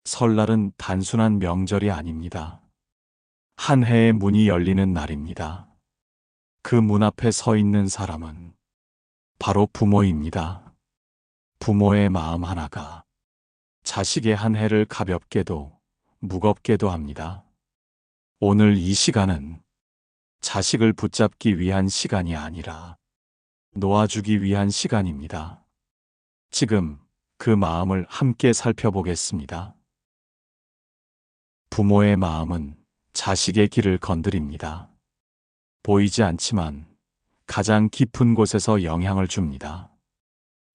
설날은 단순한 명절이 아닙니다. 한 해의 문이 열리는 날입니다. 그 문 앞에 서 있는 사람은 바로 부모입니다. 부모의 마음 하나가 자식의 한 해를 가볍게도 무겁게도 합니다. 오늘 이 시간은 자식을 붙잡기 위한 시간이 아니라 놓아주기 위한 시간입니다. 지금 그 마음을 함께 살펴보겠습니다. 부모의 마음은 자식의 길을 건드립니다. 보이지 않지만 가장 깊은 곳에서 영향을 줍니다.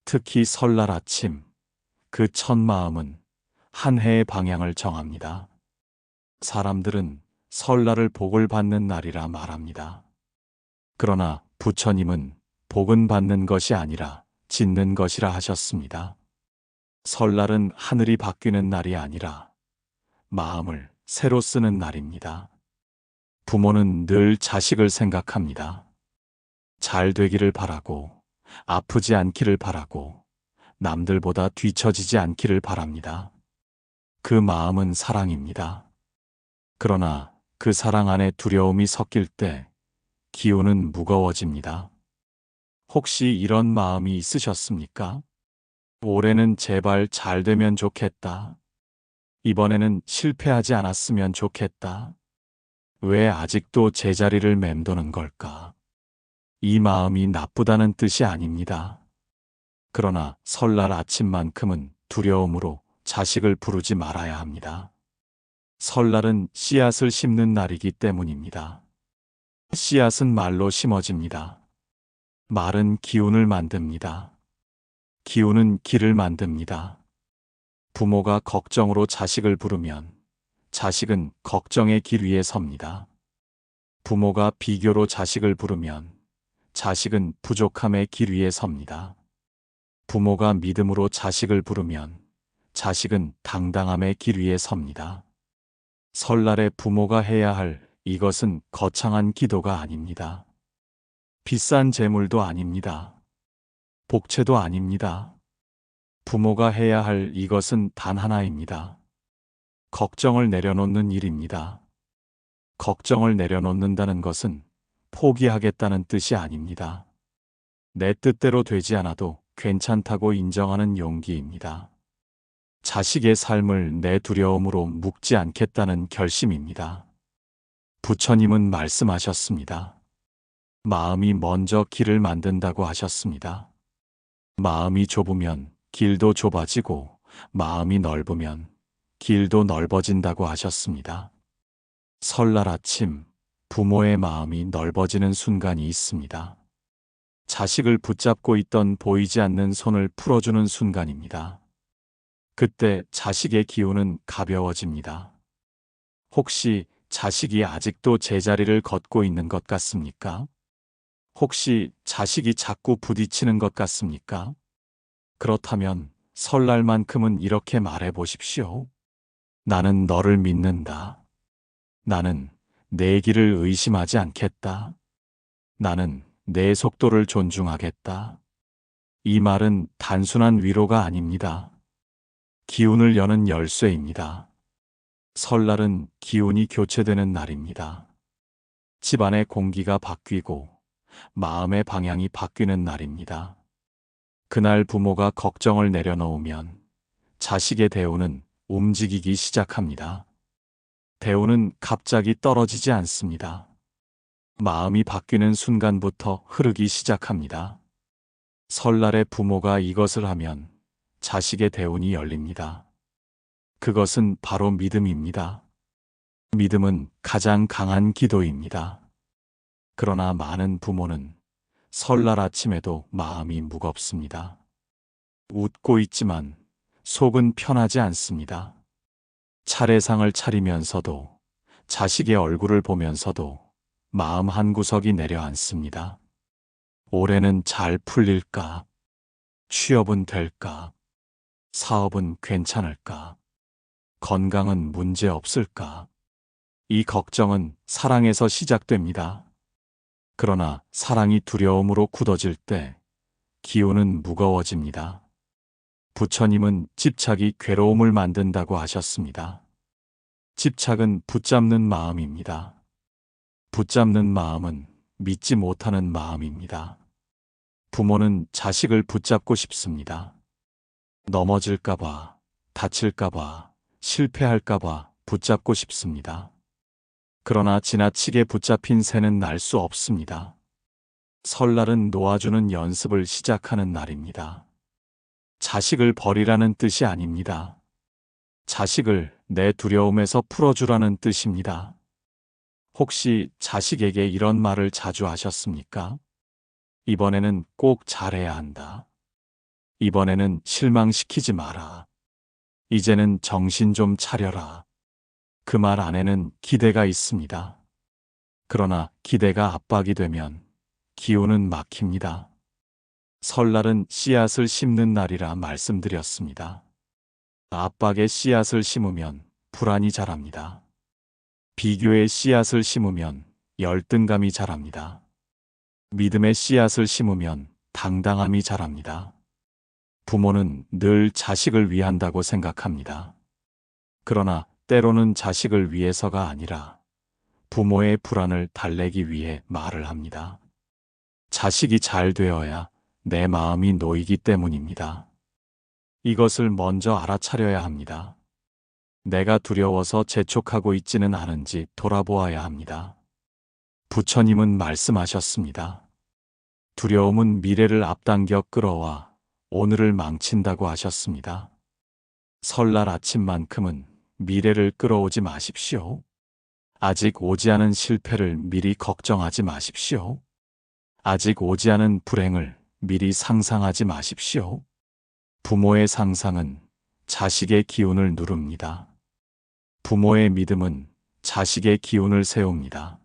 특히 설날 아침, 그 첫 마음은 한 해의 방향을 정합니다. 사람들은 설날을 복을 받는 날이라 말합니다. 그러나 부처님은 복은 받는 것이 아니라 짓는 것이라 하셨습니다. 설날은 하늘이 바뀌는 날이 아니라 마음을 새로 쓰는 날입니다. 부모는 늘 자식을 생각합니다. 잘 되기를 바라고, 아프지 않기를 바라고, 남들보다 뒤처지지 않기를 바랍니다. 그 마음은 사랑입니다. 그러나 그 사랑 안에 두려움이 섞일 때 기운은 무거워집니다. 혹시 이런 마음이 있으셨습니까? 올해는 제발 잘 되면 좋겠다. 이번에는 실패하지 않았으면 좋겠다. 왜 아직도 제자리를 맴도는 걸까? 이 마음이 나쁘다는 뜻이 아닙니다. 그러나 설날 아침만큼은 두려움으로 자식을 부르지 말아야 합니다. 설날은 씨앗을 심는 날이기 때문입니다. 씨앗은 말로 심어집니다. 말은 기운을 만듭니다. 기운은 길을 만듭니다. 부모가 걱정으로 자식을 부르면 자식은 걱정의 길 위에 섭니다. 부모가 비교로 자식을 부르면 자식은 부족함의 길 위에 섭니다. 부모가 믿음으로 자식을 부르면 자식은 당당함의 길 위에 섭니다. 설날에 부모가 해야 할 이것은 거창한 기도가 아닙니다. 비싼 재물도 아닙니다. 복채도 아닙니다. 부모가 해야 할 이것은 단 하나입니다. 걱정을 내려놓는 일입니다. 걱정을 내려놓는다는 것은 포기하겠다는 뜻이 아닙니다. 내 뜻대로 되지 않아도 괜찮다고 인정하는 용기입니다. 자식의 삶을 내 두려움으로 묶지 않겠다는 결심입니다. 부처님은 말씀하셨습니다. 마음이 먼저 길을 만든다고 하셨습니다. 마음이 좁으면 길도 좁아지고 마음이 넓으면 길도 넓어진다고 하셨습니다. 설날 아침 부모의 마음이 넓어지는 순간이 있습니다. 자식을 붙잡고 있던 보이지 않는 손을 풀어주는 순간입니다. 그때 자식의 기운은 가벼워집니다. 혹시 자식이 아직도 제자리를 걷고 있는 것 같습니까? 혹시 자식이 자꾸 부딪히는 것 같습니까? 그렇다면 설날만큼은 이렇게 말해 보십시오. 나는 너를 믿는다. 나는 내 길을 의심하지 않겠다. 나는 내 속도를 존중하겠다. 이 말은 단순한 위로가 아닙니다. 기운을 여는 열쇠입니다. 설날은 기운이 교체되는 날입니다. 집안의 공기가 바뀌고 마음의 방향이 바뀌는 날입니다. 그날 부모가 걱정을 내려놓으면 자식의 대우는 움직이기 시작합니다. 대우는 갑자기 떨어지지 않습니다. 마음이 바뀌는 순간부터 흐르기 시작합니다. 설날에 부모가 이것을 하면 자식의 대운이 열립니다. 그것은 바로 믿음입니다. 믿음은 가장 강한 기도입니다. 그러나 많은 부모는 설날 아침에도 마음이 무겁습니다. 웃고 있지만 속은 편하지 않습니다. 차례상을 차리면서도 자식의 얼굴을 보면서도 마음 한구석이 내려앉습니다. 올해는 잘 풀릴까? 취업은 될까? 사업은 괜찮을까? 건강은 문제 없을까? 이 걱정은 사랑에서 시작됩니다. 그러나 사랑이 두려움으로 굳어질 때 기운은 무거워집니다. 부처님은 집착이 괴로움을 만든다고 하셨습니다. 집착은 붙잡는 마음입니다. 붙잡는 마음은 믿지 못하는 마음입니다. 부모는 자식을 붙잡고 싶습니다. 넘어질까봐, 다칠까봐, 실패할까봐 붙잡고 싶습니다. 그러나 지나치게 붙잡힌 새는 날 수 없습니다. 설날은 놓아주는 연습을 시작하는 날입니다. 자식을 버리라는 뜻이 아닙니다. 자식을 내 두려움에서 풀어주라는 뜻입니다. 혹시 자식에게 이런 말을 자주 하셨습니까? 이번에는 꼭 잘해야 한다. 이번에는 실망시키지 마라. 이제는 정신 좀 차려라. 그 말 안에는 기대가 있습니다. 그러나 기대가 압박이 되면 기운은 막힙니다. 설날은 씨앗을 심는 날이라 말씀드렸습니다. 압박의 씨앗을 심으면 불안이 자랍니다. 비교의 씨앗을 심으면 열등감이 자랍니다. 믿음의 씨앗을 심으면 당당함이 자랍니다. 부모는 늘 자식을 위한다고 생각합니다. 그러나 때로는 자식을 위해서가 아니라 부모의 불안을 달래기 위해 말을 합니다. 자식이 잘 되어야 내 마음이 놓이기 때문입니다. 이것을 먼저 알아차려야 합니다. 내가 두려워서 재촉하고 있지는 않은지 돌아보아야 합니다. 부처님은 말씀하셨습니다. 두려움은 미래를 앞당겨 끌어와 오늘을 망친다고 하셨습니다. 설날 아침만큼은 미래를 끌어오지 마십시오. 아직 오지 않은 실패를 미리 걱정하지 마십시오. 아직 오지 않은 불행을 미리 상상하지 마십시오. 부모의 상상은 자식의 기운을 누릅니다. 부모의 믿음은 자식의 기운을 세웁니다.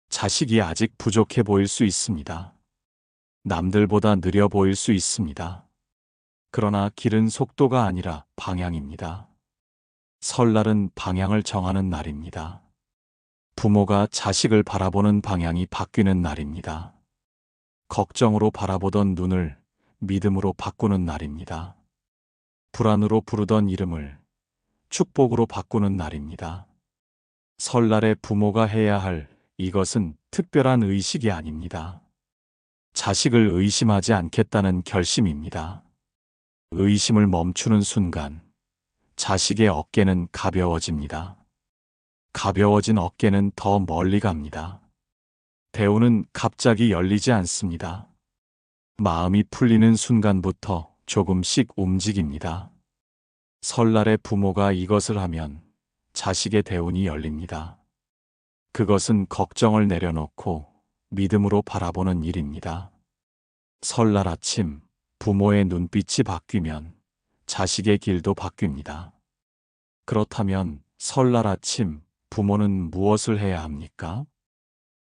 자식이 아직 부족해 보일 수 있습니다. 남들보다 느려 보일 수 있습니다. 그러나 길은 속도가 아니라 방향입니다. 설날은 방향을 정하는 날입니다. 부모가 자식을 바라보는 방향이 바뀌는 날입니다. 걱정으로 바라보던 눈을 믿음으로 바꾸는 날입니다. 불안으로 부르던 이름을 축복으로 바꾸는 날입니다. 설날에 부모가 해야 할 이것은 특별한 의식이 아닙니다. 자식을 의심하지 않겠다는 결심입니다. 의심을 멈추는 순간 자식의 어깨는 가벼워집니다. 가벼워진 어깨는 더 멀리 갑니다. 대우는 갑자기 열리지 않습니다. 마음이 풀리는 순간부터 조금씩 움직입니다. 설날에 부모가 이것을 하면 자식의 대운이 열립니다. 그것은 걱정을 내려놓고 믿음으로 바라보는 일입니다. 설날 아침 부모의 눈빛이 바뀌면 자식의 길도 바뀝니다. 그렇다면 설날 아침 부모는 무엇을 해야 합니까?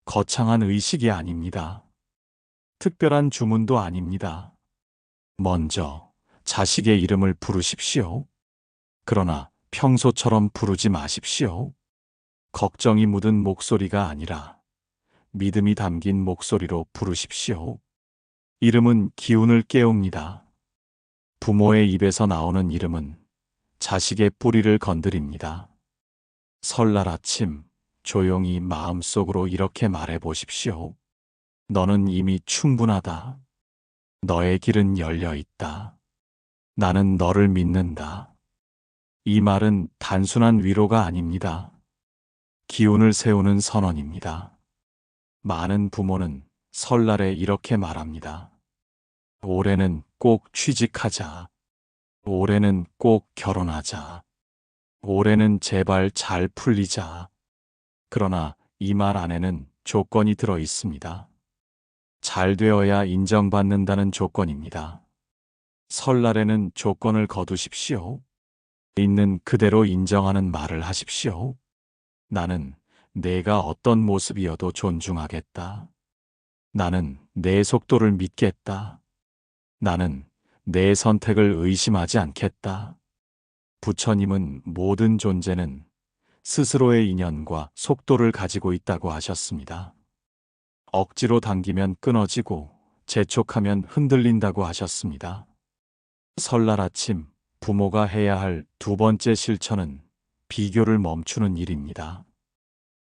거창한 의식이 아닙니다. 특별한 주문도 아닙니다. 먼저 자식의 이름을 부르십시오. 그러나 평소처럼 부르지 마십시오. 걱정이 묻은 목소리가 아니라 믿음이 담긴 목소리로 부르십시오. 이름은 기운을 깨웁니다. 부모의 입에서 나오는 이름은 자식의 뿌리를 건드립니다. 설날 아침 조용히 마음속으로 이렇게 말해 보십시오. 너는 이미 충분하다. 너의 길은 열려 있다. 나는 너를 믿는다. 이 말은 단순한 위로가 아닙니다. 기운을 세우는 선언입니다. 많은 부모는 설날에 이렇게 말합니다. 올해는 꼭 취직하자. 올해는 꼭 결혼하자. 올해는 제발 잘 풀리자. 그러나 이 말 안에는 조건이 들어 있습니다. 잘 되어야 인정받는다는 조건입니다. 설날에는 조건을 거두십시오. 있는 그대로 인정하는 말을 하십시오. 나는 내가 어떤 모습이어도 존중하겠다. 나는 내 속도를 믿겠다. 나는 내 선택을 의심하지 않겠다. 부처님은 모든 존재는 스스로의 인연과 속도를 가지고 있다고 하셨습니다. 억지로 당기면 끊어지고 재촉하면 흔들린다고 하셨습니다. 설날 아침 부모가 해야 할 두 번째 실천은 비교를 멈추는 일입니다.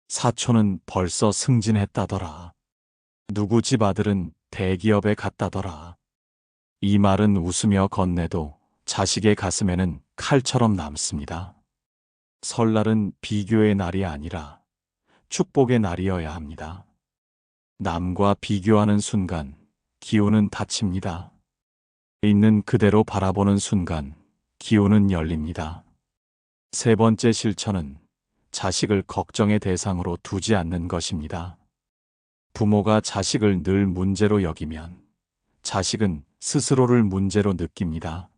사촌은 벌써 승진했다더라. 누구 집 아들은 대기업에 갔다더라. 이 말은 웃으며 건네도 자식의 가슴에는 칼처럼 남습니다. 설날은 비교의 날이 아니라 축복의 날이어야 합니다. 남과 비교하는 순간 기운은 닫힙니다. 있는 그대로 바라보는 순간 기운은 열립니다. 세 번째 실천은 자식을 걱정의 대상으로 두지 않는 것입니다. 부모가 자식을 늘 문제로 여기면 자식은 스스로를 문제로 느낍니다.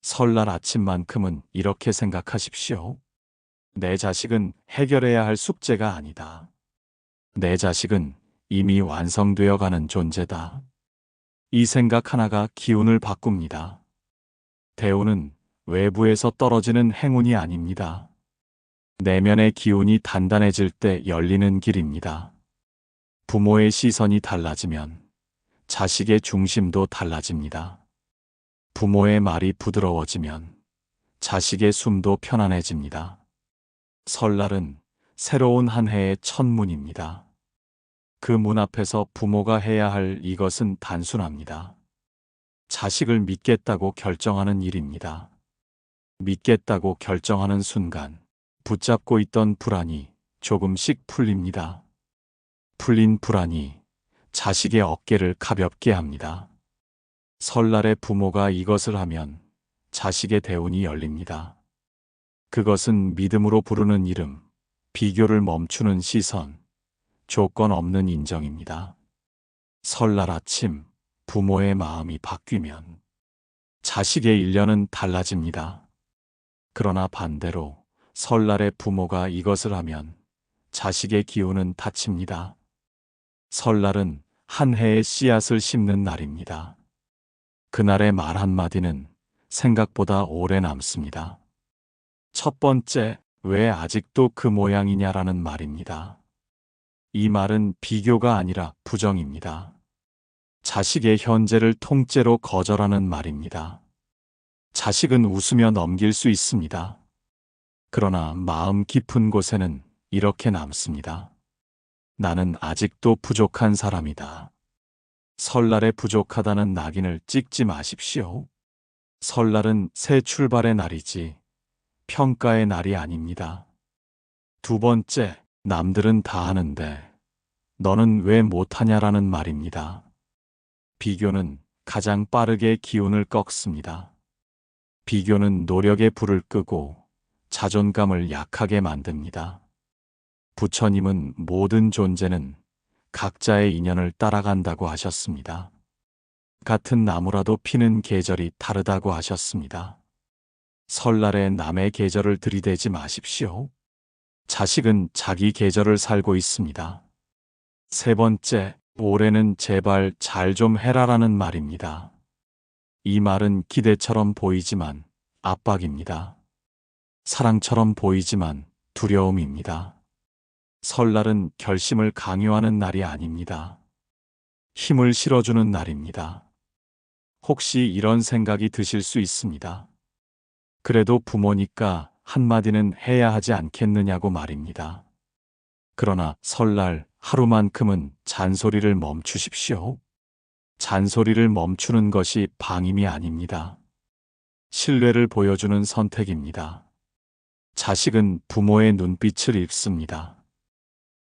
설날 아침만큼은 이렇게 생각하십시오. 내 자식은 해결해야 할 숙제가 아니다. 내 자식은 이미 완성되어 가는 존재다. 이 생각 하나가 기운을 바꿉니다. 대우는 외부에서 떨어지는 행운이 아닙니다. 내면의 기운이 단단해질 때 열리는 길입니다. 부모의 시선이 달라지면 자식의 중심도 달라집니다. 부모의 말이 부드러워지면 자식의 숨도 편안해집니다. 설날은 새로운 한 해의 첫 문입니다. 그 문 앞에서 부모가 해야 할 이것은 단순합니다. 자식을 믿겠다고 결정하는 일입니다. 믿겠다고 결정하는 순간 붙잡고 있던 불안이 조금씩 풀립니다. 풀린 불안이 자식의 어깨를 가볍게 합니다. 설날에 부모가 이것을 하면 자식의 대운이 열립니다. 그것은 믿음으로 부르는 이름, 비교를 멈추는 시선, 조건 없는 인정입니다. 설날 아침 부모의 마음이 바뀌면 자식의 일년은 달라집니다. 그러나 반대로 설날에 부모가 이것을 하면 자식의 기운은 닫힙니다. 설날은 한 해의 씨앗을 심는 날입니다. 그날의 말 한마디는 생각보다 오래 남습니다. 첫 번째, 왜 아직도 그 모양이냐라는 말입니다. 이 말은 비교가 아니라 부정입니다. 자식의 현재를 통째로 거절하는 말입니다. 자식은 웃으며 넘길 수 있습니다. 그러나 마음 깊은 곳에는 이렇게 남습니다. 나는 아직도 부족한 사람이다. 설날에 부족하다는 낙인을 찍지 마십시오. 설날은 새 출발의 날이지 평가의 날이 아닙니다. 두 번째, 남들은 다 하는데 너는 왜 못하냐라는 말입니다. 비교는 가장 빠르게 기운을 꺾습니다. 비교는 노력의 불을 끄고 자존감을 약하게 만듭니다. 부처님은 모든 존재는 각자의 인연을 따라간다고 하셨습니다. 같은 나무라도 피는 계절이 다르다고 하셨습니다. 설날에 남의 계절을 들이대지 마십시오. 자식은 자기 계절을 살고 있습니다. 세 번째, 올해는 제발 잘 좀 해라라는 말입니다. 이 말은 기대처럼 보이지만 압박입니다. 사랑처럼 보이지만 두려움입니다. 설날은 결심을 강요하는 날이 아닙니다. 힘을 실어주는 날입니다. 혹시 이런 생각이 드실 수 있습니다. 그래도 부모니까 한마디는 해야 하지 않겠느냐고 말입니다. 그러나 설날 하루만큼은 잔소리를 멈추십시오. 잔소리를 멈추는 것이 방임이 아닙니다. 신뢰를 보여주는 선택입니다. 자식은 부모의 눈빛을 읽습니다.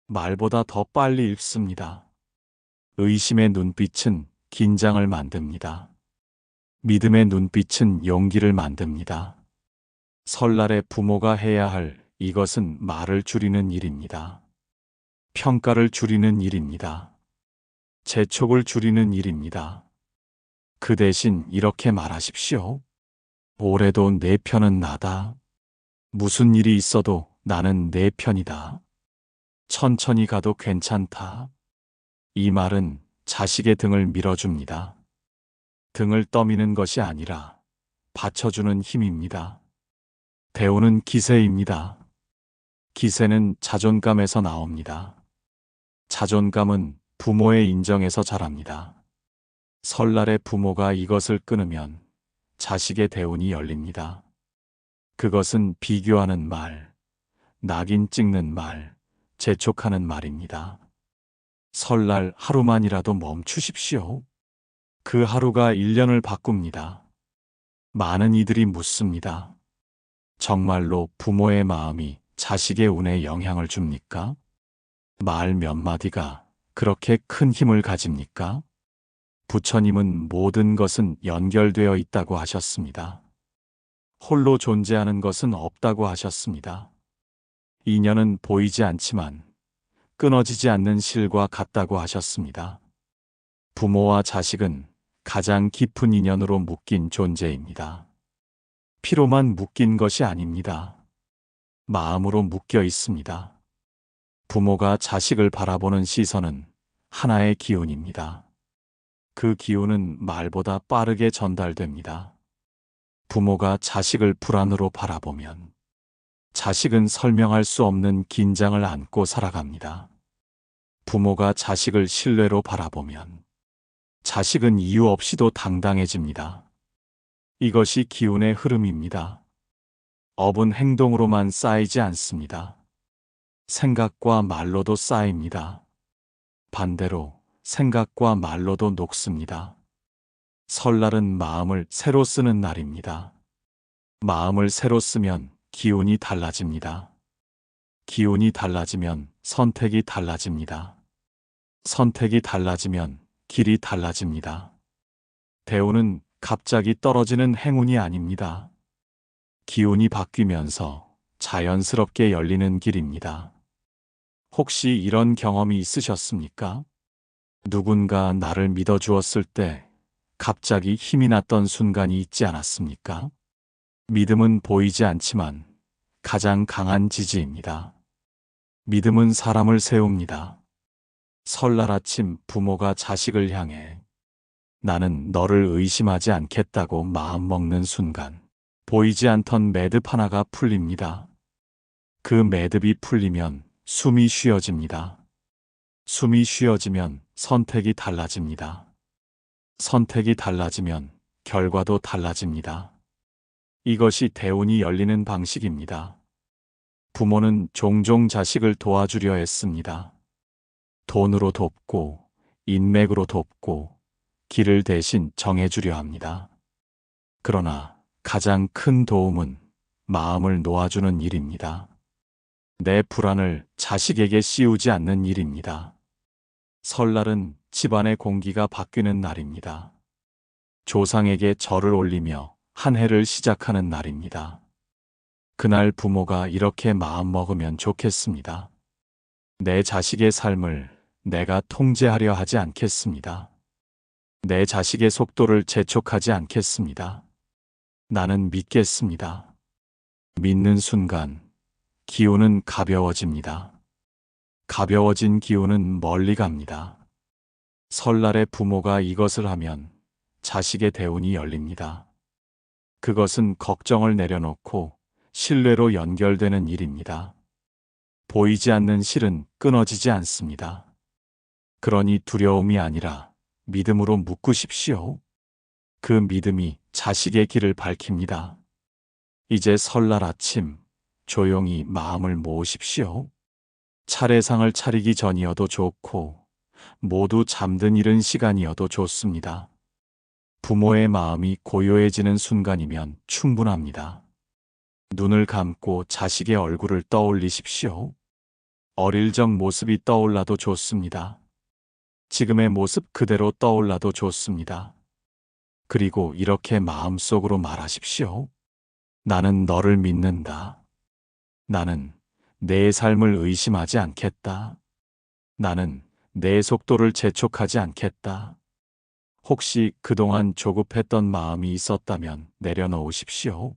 말보다 더 빨리 읽습니다. 의심의 눈빛은 긴장을 만듭니다. 믿음의 눈빛은 용기를 만듭니다. 설날에 부모가 해야 할 이것은 말을 줄이는 일입니다. 평가를 줄이는 일입니다. 재촉을 줄이는 일입니다. 그 대신 이렇게 말하십시오. 올해도 내 편은 나다. 무슨 일이 있어도 나는 내 편이다. 천천히 가도 괜찮다. 이 말은 자식의 등을 밀어줍니다. 등을 떠미는 것이 아니라 받쳐주는 힘입니다. 대우는 기세입니다. 기세는 자존감에서 나옵니다. 자존감은 부모의 인정에서 자랍니다. 설날에 부모가 이것을 끊으면 자식의 대운이 열립니다. 그것은 비교하는 말, 낙인 찍는 말, 재촉하는 말입니다. 설날 하루만이라도 멈추십시오. 그 하루가 1년을 바꿉니다. 많은 이들이 묻습니다. 정말로 부모의 마음이 자식의 운에 영향을 줍니까? 말 몇 마디가 그렇게 큰 힘을 가집니까? 부처님은 모든 것은 연결되어 있다고 하셨습니다. 홀로 존재하는 것은 없다고 하셨습니다. 인연은 보이지 않지만 끊어지지 않는 실과 같다고 하셨습니다. 부모와 자식은 가장 깊은 인연으로 묶인 존재입니다. 피로만 묶인 것이 아닙니다. 마음으로 묶여 있습니다. 부모가 자식을 바라보는 시선은 하나의 기운입니다. 그 기운은 말보다 빠르게 전달됩니다. 부모가 자식을 불안으로 바라보면 자식은 설명할 수 없는 긴장을 안고 살아갑니다. 부모가 자식을 신뢰로 바라보면 자식은 이유 없이도 당당해집니다. 이것이 기운의 흐름입니다. 업은 행동으로만 쌓이지 않습니다. 생각과 말로도 쌓입니다. 반대로 생각과 말로도 녹습니다. 설날은 마음을 새로 쓰는 날입니다. 마음을 새로 쓰면 기운이 달라집니다. 기운이 달라지면 선택이 달라집니다. 선택이 달라지면 길이 달라집니다. 대운은 갑자기 떨어지는 행운이 아닙니다. 기운이 바뀌면서 자연스럽게 열리는 길입니다. 혹시 이런 경험이 있으셨습니까? 누군가 나를 믿어주었을 때 갑자기 힘이 났던 순간이 있지 않았습니까? 믿음은 보이지 않지만 가장 강한 지지입니다. 믿음은 사람을 세웁니다. 설날 아침 부모가 자식을 향해 나는 너를 의심하지 않겠다고 마음먹는 순간 보이지 않던 매듭 하나가 풀립니다. 그 매듭이 풀리면 숨이 쉬어집니다. 숨이 쉬어지면 선택이 달라집니다. 선택이 달라지면 결과도 달라집니다. 이것이 대운이 열리는 방식입니다. 부모는 종종 자식을 도와주려 했습니다. 돈으로 돕고 인맥으로 돕고 길을 대신 정해주려 합니다. 그러나 가장 큰 도움은 마음을 놓아주는 일입니다. 내 불안을 자식에게 씌우지 않는 일입니다. 설날은 집안의 공기가 바뀌는 날입니다. 조상에게 절을 올리며 한 해를 시작하는 날입니다. 그날 부모가 이렇게 마음먹으면 좋겠습니다. 내 자식의 삶을 내가 통제하려 하지 않겠습니다. 내 자식의 속도를 재촉하지 않겠습니다. 나는 믿겠습니다. 믿는 순간 기운은 가벼워집니다. 가벼워진 기운은 멀리 갑니다. 설날에 부모가 이것을 하면 자식의 대운이 열립니다. 그것은 걱정을 내려놓고 신뢰로 연결되는 일입니다. 보이지 않는 실은 끊어지지 않습니다. 그러니 두려움이 아니라 믿음으로 묶으십시오. 그 믿음이 자식의 길을 밝힙니다. 이제 설날 아침 조용히 마음을 모으십시오. 차례상을 차리기 전이어도 좋고 모두 잠든 이른 시간이어도 좋습니다. 부모의 마음이 고요해지는 순간이면 충분합니다. 눈을 감고 자식의 얼굴을 떠올리십시오. 어릴 적 모습이 떠올라도 좋습니다. 지금의 모습 그대로 떠올라도 좋습니다. 그리고 이렇게 마음속으로 말하십시오. 나는 너를 믿는다. 나는 내 삶을 의심하지 않겠다. 나는 내 속도를 재촉하지 않겠다. 혹시 그동안 조급했던 마음이 있었다면 내려놓으십시오.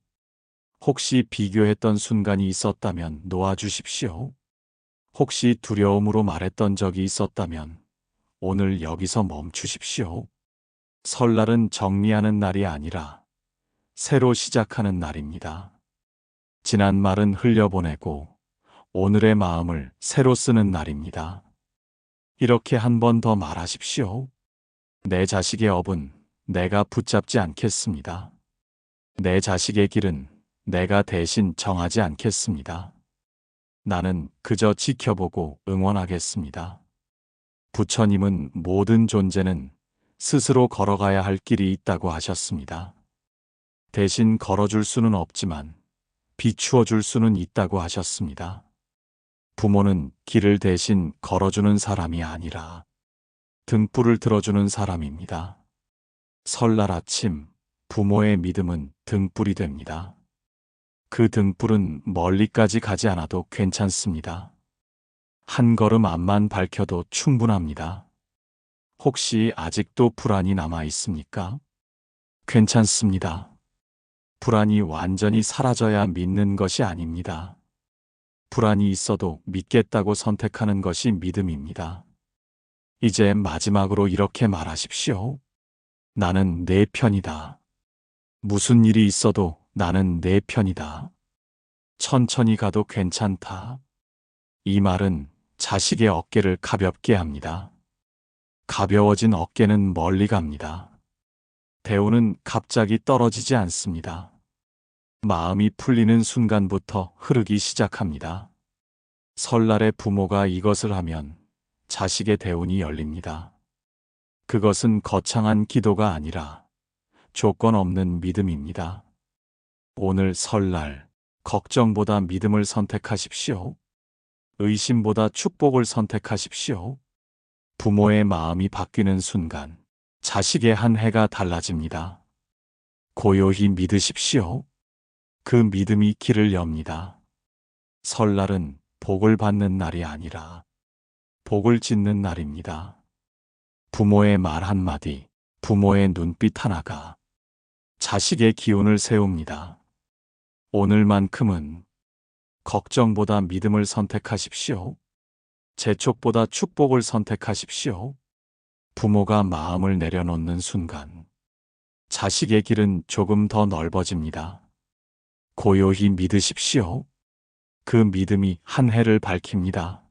혹시 비교했던 순간이 있었다면 놓아주십시오. 혹시 두려움으로 말했던 적이 있었다면 오늘 여기서 멈추십시오. 설날은 정리하는 날이 아니라 새로 시작하는 날입니다. 지난 말은 흘려보내고 오늘의 마음을 새로 쓰는 날입니다. 이렇게 한 번 더 말하십시오. 내 자식의 업은 내가 붙잡지 않겠습니다. 내 자식의 길은 내가 대신 정하지 않겠습니다. 나는 그저 지켜보고 응원하겠습니다. 부처님은 모든 존재는 스스로 걸어가야 할 길이 있다고 하셨습니다. 대신 걸어줄 수는 없지만 비추어 줄 수는 있다고 하셨습니다. 부모는 길을 대신 걸어주는 사람이 아니라 등불을 들어주는 사람입니다. 설날 아침 부모의 믿음은 등불이 됩니다. 그 등불은 멀리까지 가지 않아도 괜찮습니다. 한 걸음 앞만 밝혀도 충분합니다. 혹시 아직도 불안이 남아 있습니까? 괜찮습니다. 불안이 완전히 사라져야 믿는 것이 아닙니다. 불안이 있어도 믿겠다고 선택하는 것이 믿음입니다. 이제 마지막으로 이렇게 말하십시오. 나는 내 편이다. 무슨 일이 있어도 나는 내 편이다. 천천히 가도 괜찮다. 이 말은 자식의 어깨를 가볍게 합니다. 가벼워진 어깨는 멀리 갑니다. 대우는 갑자기 떨어지지 않습니다. 마음이 풀리는 순간부터 흐르기 시작합니다. 설날에 부모가 이것을 하면 자식의 대운이 열립니다. 그것은 거창한 기도가 아니라 조건 없는 믿음입니다. 오늘 설날, 걱정보다 믿음을 선택하십시오. 의심보다 축복을 선택하십시오. 부모의 마음이 바뀌는 순간, 자식의 한 해가 달라집니다. 고요히 믿으십시오. 그 믿음이 길을 엽니다. 설날은 복을 받는 날이 아니라 복을 짓는 날입니다. 부모의 말 한마디, 부모의 눈빛 하나가 자식의 기운을 세웁니다. 오늘만큼은 걱정보다 믿음을 선택하십시오. 재촉보다 축복을 선택하십시오. 부모가 마음을 내려놓는 순간 자식의 길은 조금 더 넓어집니다. 고요히 믿으십시오. 그 믿음이 한 해를 밝힙니다.